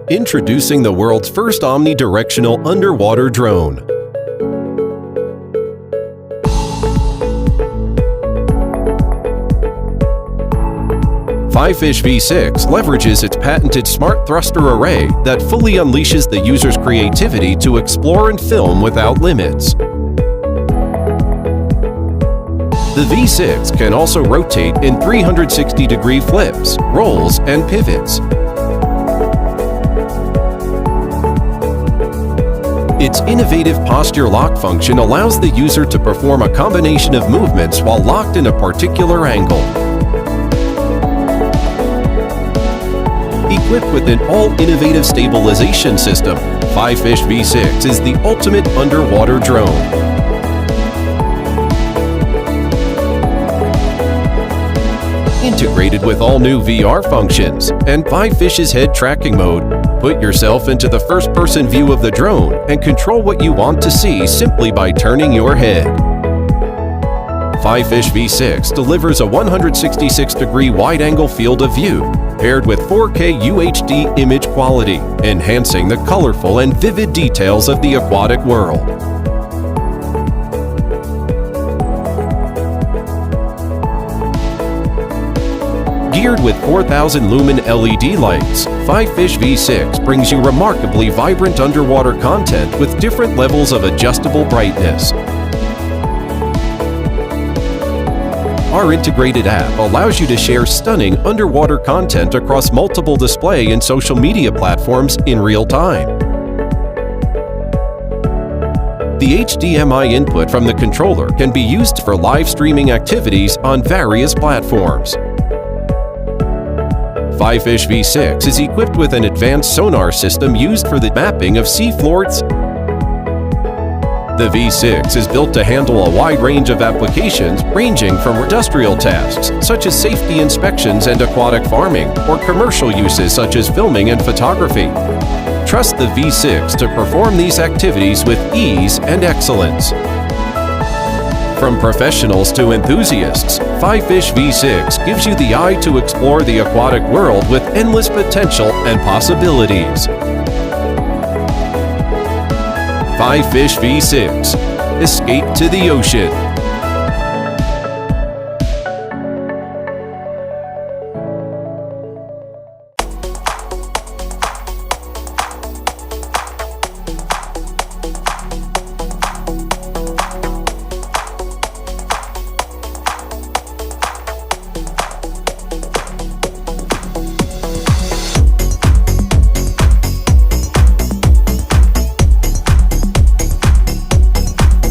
Introducing the world's first omnidirectional underwater drone. Fifish V6 leverages its patented smart thruster array that fully unleashes the user's creativity to explore and film without limits. The V6 can also rotate in 360-degree flips, rolls, and pivots. Its innovative posture lock function allows the user to perform a combination of movements while locked in a particular angle. Equipped with an all-innovative stabilization system, Fifish V6 is the ultimate underwater drone. Integrated with all new VR functions and Fifish's head tracking mode, put yourself into the first-person view of the drone and control what you want to see simply by turning your head. Fifish V6 delivers a 166-degree wide-angle field of view, paired with 4K UHD image quality, enhancing the colorful and vivid details of the aquatic world. Geared with 4,000 lumen LED lights, Fifish V6 brings you remarkably vibrant underwater content with different levels of adjustable brightness. Our integrated app allows you to share stunning underwater content across multiple display and social media platforms in real time. The HDMI input from the controller can be used for live streaming activities on various platforms. Fifish V6 is equipped with an advanced sonar system used for the mapping of sea floors. The V6 is built to handle a wide range of applications ranging from industrial tasks such as safety inspections and aquatic farming, or commercial uses such as filming and photography. Trust the V6 to perform these activities with ease and excellence. From professionals to enthusiasts, Fifish V6 gives you the eye to explore the aquatic world with endless potential and possibilities. Fifish V6. Escape to the ocean.